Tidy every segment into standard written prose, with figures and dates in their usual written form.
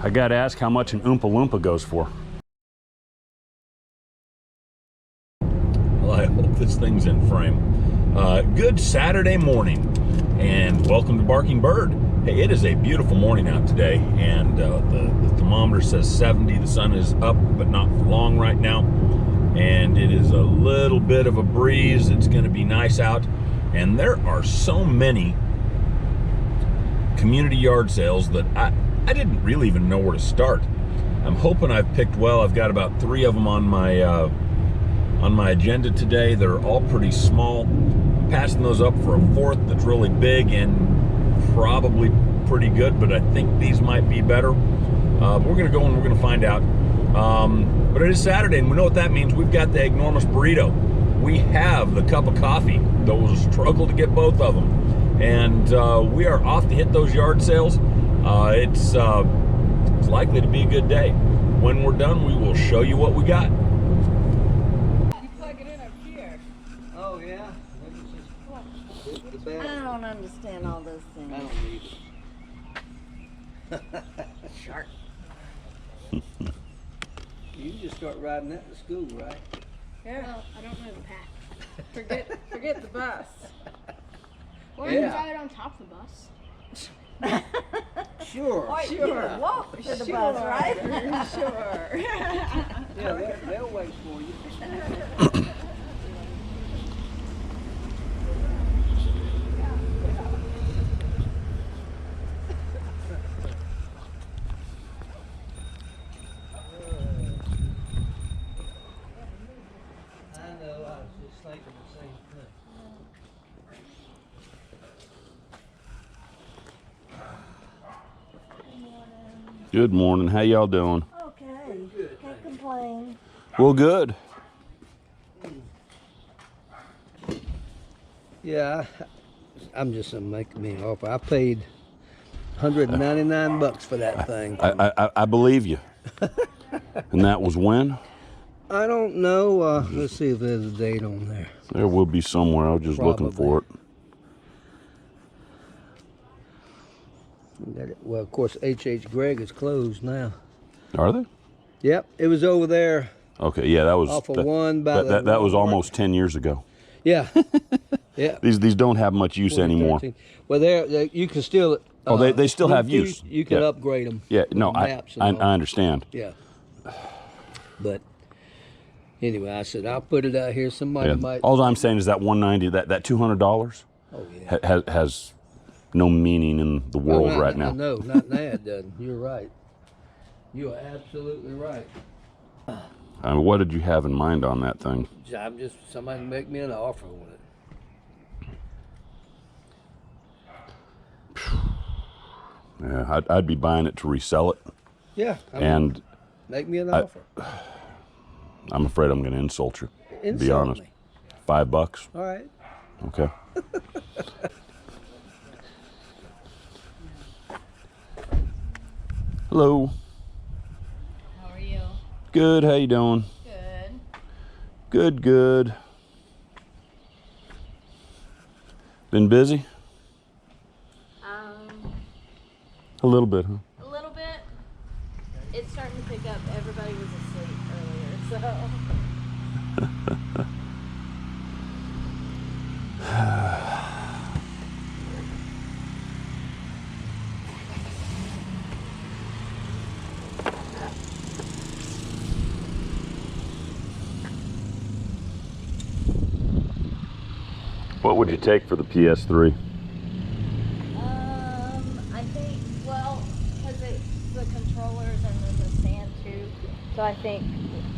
I gotta ask how much an Oompa Loompa goes for. Well, I hope this thing's in frame. Good Saturday morning, and welcome to Barking Bird. Hey, it is a beautiful morning out today, and the thermometer says 70. The sun is up, but not for long right now, and it is a little bit of a breeze. It's going to be nice out, and there are so many community yard sales that I didn't really even know where to start. I'm hoping I've picked well. I've got about 3 of them on my agenda today. They're all pretty small. I'm passing those up for a 4th that's really big and probably pretty good, but I think these might be better. We're gonna go and we're gonna find out. But it is Saturday, and we know what that means. We've got the enormous burrito. We have the cup of coffee. There was a struggle to get both of them. And we are off to hit those yard sales. It's likely to be a good day. When we're done, we will show you what we got. You plug it in up here. Oh yeah? I don't understand all those things. I don't need it. Shark. You can just start riding that to school, right? Yeah. Well, I don't know the pack. Forget the bus. Or you can drive it on top of the bus. Sure. Sure. Walk to the bus, right? Sure. Yeah, they'll wait for you. I know, I was just thinking the same thing. Good morning. How y'all doing? Okay. Can't complain. Well, good. Yeah, I'm just gonna make me an offer. I paid $199 for that thing. I believe you. And that was when? I don't know. Let's see if there's a date on there. There will be somewhere. I was just looking for it. Well, of course, H.H. Gregg is closed now. Are they? Yep, it was over there. Okay, yeah, that was Off of one by that was almost 10 years ago. Yeah, yeah. These don't have much use anymore. Well, there you can still. Oh, they still have use. You can upgrade them. Yeah, no, I understand. Yeah. But anyway, I said I'll put it out here. Somebody might. All I'm saying is that $190, that $200, oh, yeah. has no meaning in the world right now. No, not now it doesn't. You're right. You are absolutely right. I mean, what did you have in mind on that thing? I'm just somebody make me an offer on it. Yeah, I'd be buying it to resell it. Yeah. And make me an offer. I'm afraid I'm going to insult you. To be Insult honest. me. $5. All right. Okay. Hello. How are you? Good. How you doing? Good. Good. Been busy? A little bit, huh? A little bit. It's starting to pick up. Everybody was asleep earlier, so. What would you take for the PS3? I think, well, because it's the controllers and then the stand too. So I think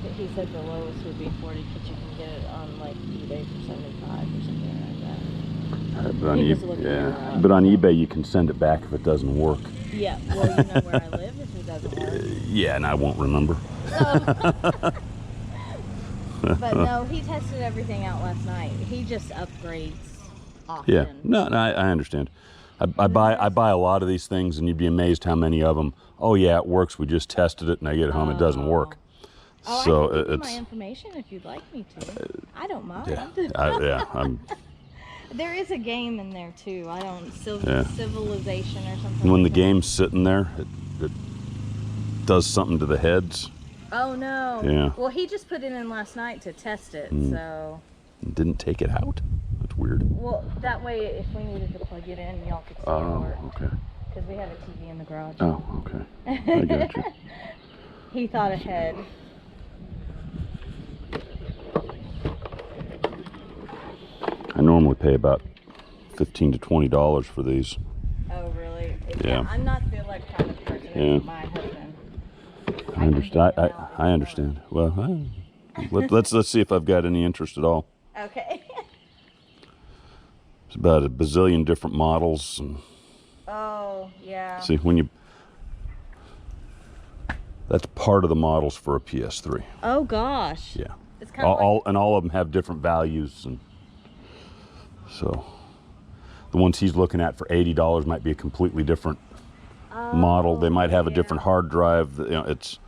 that he said the lowest would be 40, but you can get it on like eBay for 75 or something like that. But on, but on eBay you can send it back if it doesn't work. Yeah, well, you know where I live if it doesn't work. Yeah, and I won't remember. But no, he tested everything out last night. He just upgrades often. Yeah, no, I understand. I buy a lot of these things, and you'd be amazed how many of them. Oh yeah, it works. We just tested it, and I get home, it doesn't work. Oh, So I can give you it's my information if you'd like me to. I don't mind. Yeah, There is a game in there too. I don't Yeah. Civilization or something. when the like that. game's sitting there, does something to the heads. Oh no. Yeah. Well, he just put it in last night to test it, so. Didn't take it out. That's weird. Well, that way, if we needed to plug it in, y'all could see it work. Okay. Because we have a TV in the garage. Oh, okay. I got you. He thought ahead. I normally pay about $15 to $20 for these. Oh, really? Yeah. I'm not the electronic person. Yeah. My husband. I understand. I understand. Well, let's see if I've got any interest at all. Okay. It's about a bazillion different models. And Oh, yeah. see, that's part of the models for a PS3. Oh, gosh. Yeah. It's kind of All of them have different values, and so the ones he's looking at for $80 might be a completely different model. They might have a different hard drive. You know, it's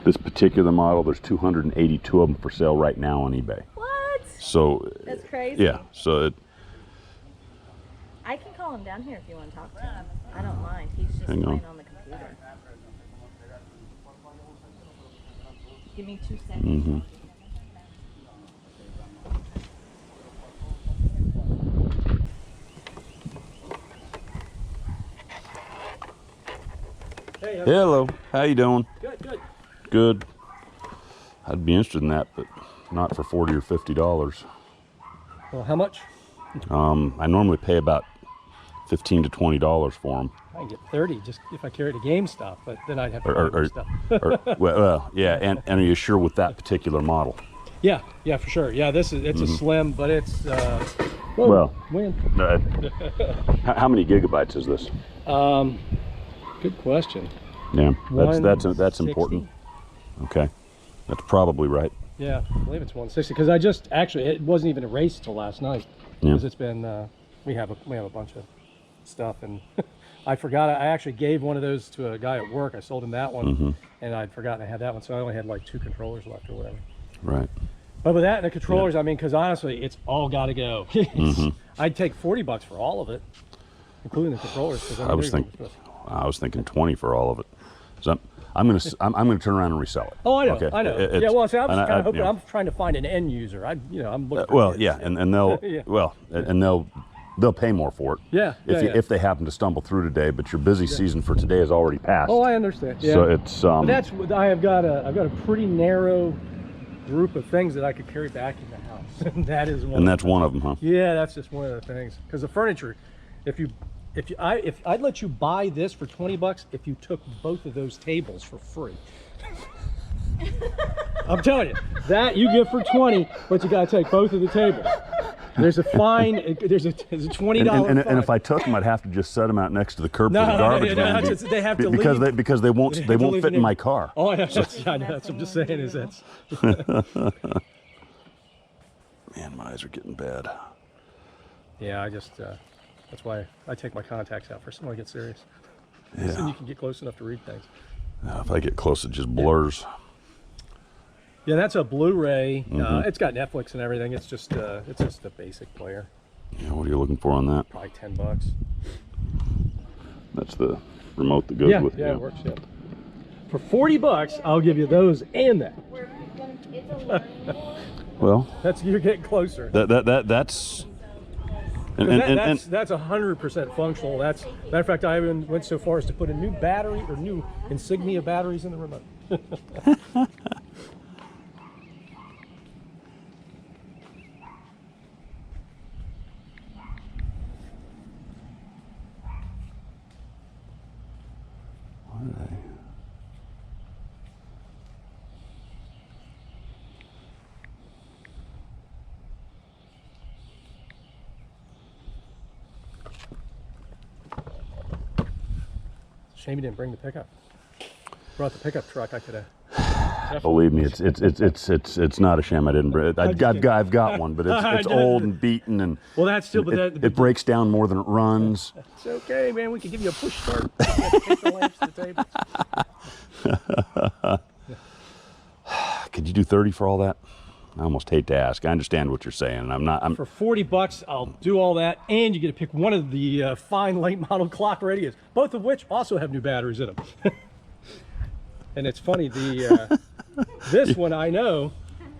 this particular model. There's 282 of them for sale right now on eBay. What? So That's crazy. yeah. So I can call him down here if you want to talk to him. I don't mind. He's just Hang playing on. on the computer. Give me 2 seconds. Hey, hello, how you doing? good, good. Good. I'd be interested in that, but not for $40 or $50. Well, how much? I normally pay about $15 to $20 for them. I can get 30 just if I carry it to GameStop, but then I'd have to buy more stuff. Well, yeah, and are you sure with that particular model? Yeah, for sure. Yeah, it's a slim, but it's Well, win. How many gigabytes is this? Good question. Yeah, that's 160? important. Okay, that's probably right. Yeah, I believe it's 160 because I just actually it wasn't even erased till last night because it's been we have a bunch of stuff and I forgot I actually gave one of those to a guy at work. I sold him that one and I'd forgotten I had that one, so I only had like 2 controllers left or whatever. Right. But with that and the controllers, I mean, because honestly, it's all got to go. I'd take $40 for all of it, including the controllers. I was thinking 20 for all of it. So I'm gonna turn around and resell it. Oh, I know. Okay? I know. Yeah. Well, see, I'm just kind of hoping. I'm trying to find an end user. I'm looking. For well, kids. yeah, and they'll and they'll pay more for it. Yeah. If they happen to stumble through today, but your busy season for today is already passed. Oh, I understand. Yeah. So it's But that's I've got a pretty narrow group of things that I could carry back in the house, and that is one. And that's one of them, huh? Yeah, that's just one of the things. Because the furniture, if I'd let you buy this for $20 if you took both of those tables for free. I'm telling you, that you get for 20, but you gotta take both of the tables. There's a fine. There's a $20 fine. And if I took them, I'd have to just set them out next to the curb for the garbage man. They have to because leave. because they won't fit in my car. Oh, I know. That's what I'm just saying is that's. Man, my eyes are getting bad. Yeah, I just that's why I take my contacts out first when I get serious. Yeah. Then you can get close enough to read things. If I get close, it just blurs. Yeah, that's a Blu-ray. It's got Netflix and everything. It's just a basic player. Yeah, what are you looking for on that? Probably $10. That's the remote that goes with it. Yeah, it works. Yeah. For $40, I'll give you those and that. It's a learning. Well, You're getting closer. that's. That's 100% functional. Matter of fact, I even went so far as to put a new battery or new Insignia batteries in the remote. Shame you didn't bring the pickup. Brought the pickup truck, I could have. Believe me, it's not a shame I didn't bring it. I've got one, but it's old and beaten, and well, that's still, but it breaks down more than it runs. It's okay, man. We can give you a push start. Take the lamps to the table. Could you do 30 for all that? I almost hate to ask. I understand what you're saying. For $40, I'll do all that, and you get to pick one of the fine late model clock radios, both of which also have new batteries in them. And it's funny, this one I know,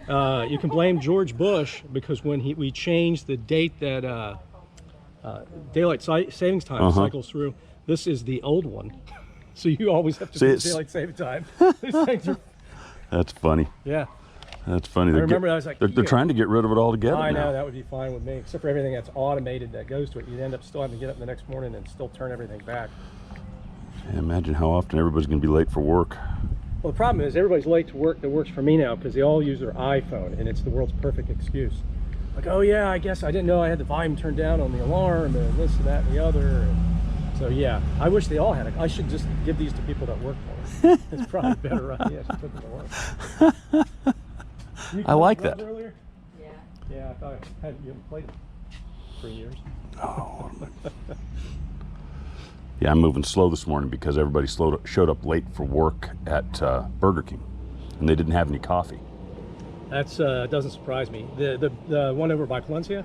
you can blame George Bush, because when we changed the date that daylight savings time cycles through, this is the old one. So you always have to do daylight saving time. These things are... That's funny. Yeah. That's funny. I remember I was like, they're trying to get rid of it altogether. I know, now. that would be fine with me, except for everything that's automated that goes to it. You'd end up still having to get up the next morning and still turn everything back. Yeah, imagine how often everybody's going to be late for work. Well, the problem is everybody's late to work that works for me now, because they all use their iPhone, and it's the world's perfect excuse. Like, oh yeah, I guess I didn't know I had the volume turned down on the alarm, and this and that and the other. And so yeah, I wish they all had it. I should just give these to people that work for me. It's probably a better idea. I should put them to work. I like that. Earlier? Yeah. Yeah, I thought you haven't played it 3 years. Oh. Yeah, I'm moving slow this morning because everybody showed up late for work at Burger King, and they didn't have any coffee. That's doesn't surprise me. The one over by Palencia?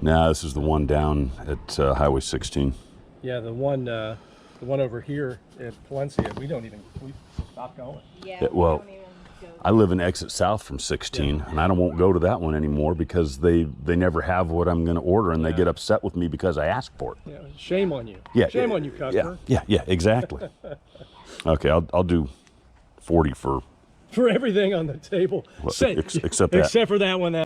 No, this is the one down at Highway 16. Yeah, the one over here at Palencia. We stopped going. Yeah. Well, I live in exit south from 16, and I won't go to that one anymore because they never have what I'm going to order, and they get upset with me because I ask for it. Yeah, shame on you. Yeah, shame on you, customer. Yeah, exactly. Okay, I'll do 40 for everything on the table. Well, except that. Except for that one.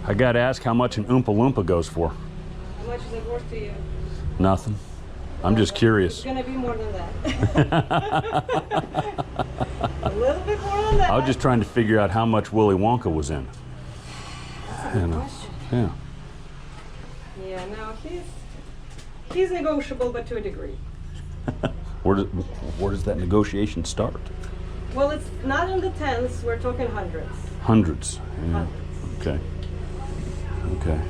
I got to ask how much an Oompa Loompa goes for. How much is it worth to you? Nothing. I'm just curious. It's gonna be more than that. A little bit more than that. I was just trying to figure out how much Willy Wonka was in. That's a good question. Yeah. Yeah, no, he's negotiable, but to a degree. Where does that negotiation start? Well, it's not in the tens. We're talking hundreds. Hundreds. Yeah. Hundreds. Okay. Okay.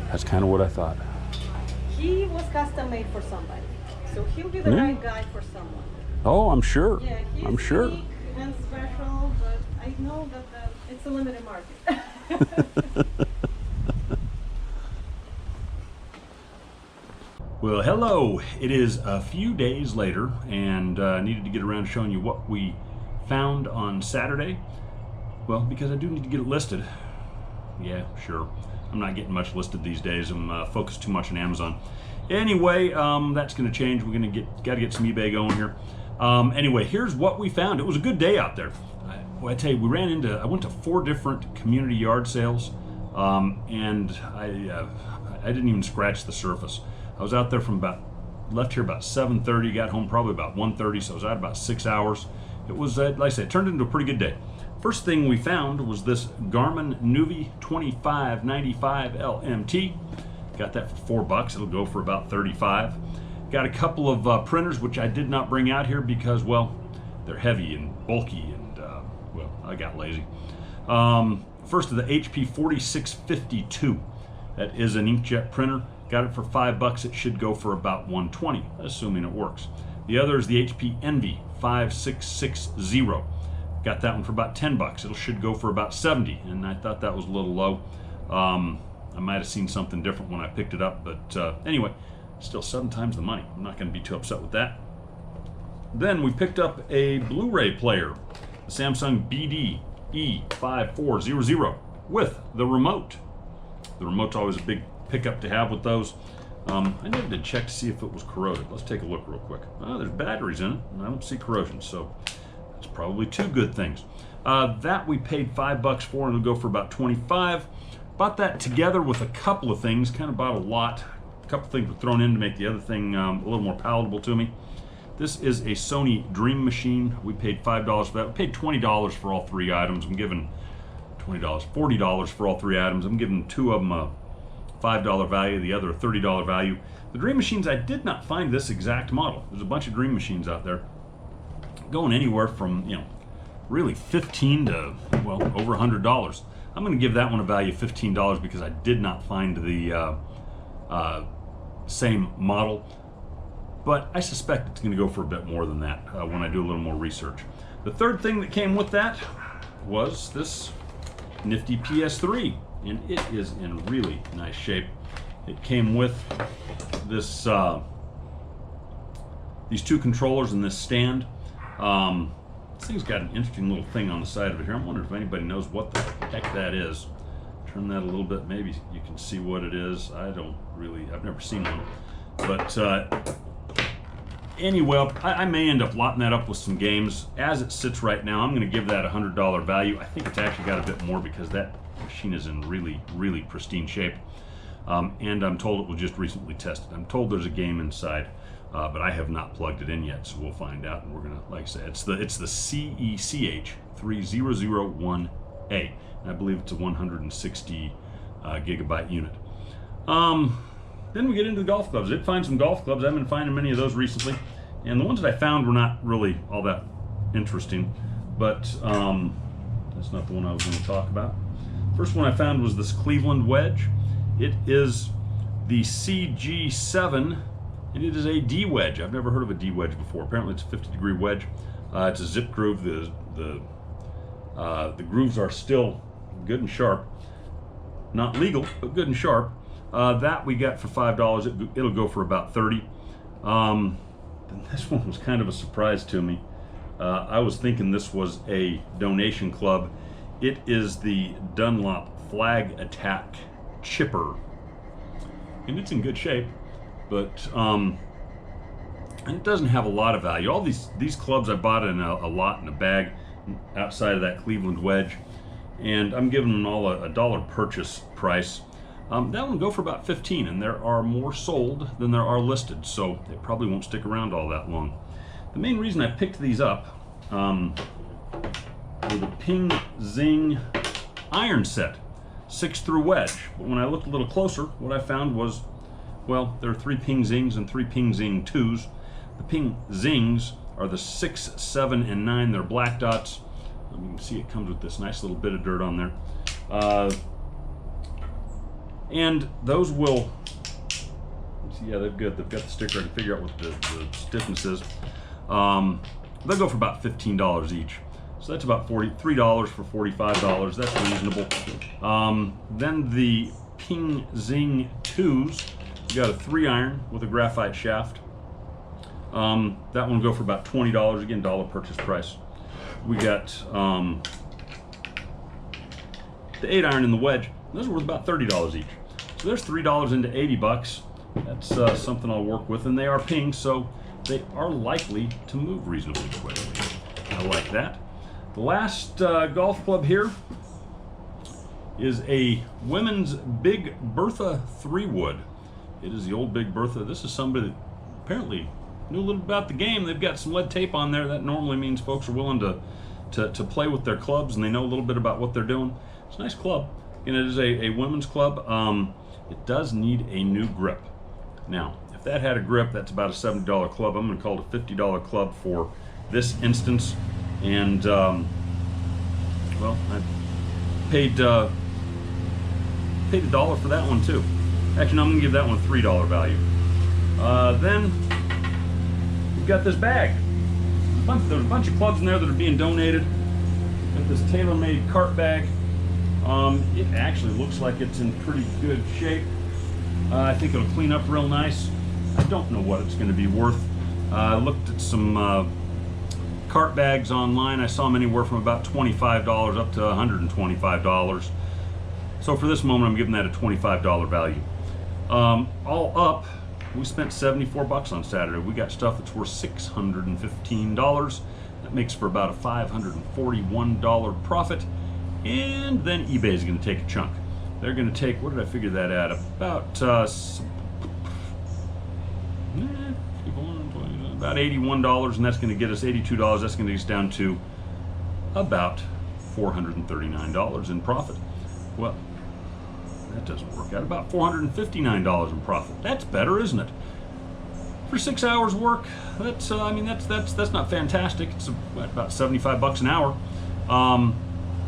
That's kind of what I thought. He was custom made for somebody, so he'll be the right guy for someone. Oh, I'm sure. Yeah, he's I'm sure. unique and special, but I know that it's a limited market. Well, hello. It is a few days later, and needed to get around to showing you what we found on Saturday. Well, because I do need to get it listed. Yeah, sure. I'm not getting much listed these days. I'm focused too much on Amazon. Anyway, that's going to change. We're going to got to get some eBay going here. Anyway, here's what we found. It was a good day out there. I tell you, I went to 4 different community yard sales, and I didn't even scratch the surface. I was out there left here about 7:30, got home probably about 1:30, so I was out about 6 hours. It was, like I said, it turned into a pretty good day. First thing we found was this Garmin Nuvi 2595 LMT. Got that for $4. It'll go for about 35. Got a couple of printers, which I did not bring out here because, well, they're heavy and bulky, and well, I got lazy. First of the HP 4652. That is an inkjet printer. Got it for $5. It should go for about 120, assuming it works. The other is the HP Envy 5660. Got that one for about $10. It should go for about 70, and I thought that was a little low. I might have seen something different when I picked it up, but anyway, still 7 times the money. I'm not going to be too upset with that. Then we picked up a Blu-ray player, the Samsung BD E5400 with the remote. The remote's always a big pickup to have with those. I never did check to see if it was corroded. Let's take a look real quick. Oh, there's batteries in it, and I don't see corrosion, so it's probably 2 good things. That we paid $5 for, and it'll go for about 25. Bought that together with a couple of things, kind of bought a lot. A couple of things were thrown in to make the other thing a little more palatable to me. This is a Sony Dream Machine. We paid $5 for that. We paid $20 for all 3 items. I'm giving $40 for all 3 items. I'm giving 2 of them a $5 value, the other a $30 value. The Dream Machines, I did not find this exact model. There's a bunch of Dream Machines out there. going anywhere from, you know, really $15 to, well, over $100. I'm going to give that one a value of $15 because I did not find the same model, but I suspect it's going to go for a bit more than that when I do a little more research. The third thing that came with that was this nifty PS3, and it is in really nice shape. It came with this these two controllers and this stand. This thing's got an interesting little thing on the side of it here. I'm wondering if anybody knows what the heck that is. Turn that a little bit, maybe you can see what it is. I don't really, I've never seen one. But anyway, I may end up lotting that up with some games. As it sits right now, I'm going to give that a $100 value. I think it's actually got a bit more because that machine is in really, really pristine shape. And I'm told it was just recently tested. I'm told there's a game inside, but I have not plugged it in yet, so we'll find out. And we're gonna, like I said, it's the CECH 3001A, and I believe it's a 160 gigabyte unit. Then we get into the golf clubs. I did find some golf clubs. I've been finding many of those recently, and the ones that I found were not really all that interesting. But that's not the one I was going to talk about. First one I found was this Cleveland wedge. It is the CG7, and it is a D wedge. I've never heard of a D wedge before. Apparently it's a 50-degree wedge. It's a zip groove. The grooves are still good and sharp. Not legal, but good and sharp. That we got for $5. It'll go for about $30. Then this one was kind of a surprise to me. I was thinking this was a donation club. It is the Dunlop Flag Attack Chipper, and it's in good shape, but and it doesn't have a lot of value. All these clubs I bought in a lot in a bag outside of that Cleveland wedge, and I'm giving them all a $1 purchase price. That one will go for about $15, and there are more sold than there are listed, so they probably won't stick around all that long. The main reason I picked these up were the Ping Zing iron set, 6 through wedge. But when I looked a little closer, what I found was, well, there are 3 Ping Zings and 3 Ping Zing 2s. The Ping Zings are the 6, 7, and 9. They're black dots. You can see it comes with this nice little bit of dirt on there. And those will, yeah, they're good. They've got the sticker. I can figure out what the stiffness is. They'll go for about $15 each. So that's about $43 for $45. That's reasonable. Then the Ping Zing 2s, you got a 3-iron with a graphite shaft. That one will go for about $20. Again, $1 purchase price. We got the 8-iron and the wedge. Those are worth about $30 each. So there's $3 into $80. That's something I'll work with, and they are Ping, so they are likely to move reasonably quickly. I like that. The last golf club here is a women's Big Bertha 3-wood. It is the old Big Bertha. This is somebody that apparently knew a little about the game. They've got some lead tape on there. That normally means folks are willing to play with their clubs, and they know a little bit about what they're doing. It's a nice club, and it is a women's club. It does need a new grip. Now, if that had a grip, that's about a $70 club. I'm going to call it a $50 club for this instance. And, well, I paid $1 for that one too. Actually, no, I'm going to give that one a $3 value. Then, we've got this bag. There's a bunch of clubs in there that are being donated. Got this tailor-made cart bag. It actually looks like it's in pretty good shape. I think it'll clean up real nice. I don't know what it's going to be worth. I looked at some cart bags online. I saw them anywhere from about $25 up to $125. So for this moment, I'm giving that a $25 value. All up, we spent $74 on Saturday. We got stuff that's worth $615. That makes for about a $541 profit. And then eBay is going to take a chunk. They're going to take, what did I figure that at? About $81, and that's going to get us $82. That's going to get us down to about $439 in profit. Well, that doesn't work out. About $459 in profit. That's better, isn't it? For 6 hours work, that's I mean that's not fantastic. It's about 75 bucks an hour.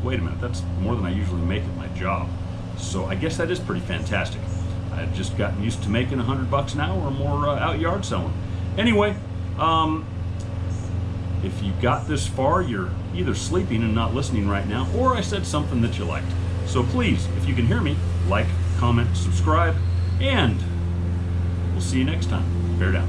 Wait a minute, that's more than I usually make at my job. So I guess that is pretty fantastic. I've just gotten used to making 100 bucks an hour or more out yard selling. Anyway, if you got this far, you're either sleeping and not listening right now, or I said something that you liked. So please, if you can hear me, like, comment, subscribe, and we'll see you next time. Bear down.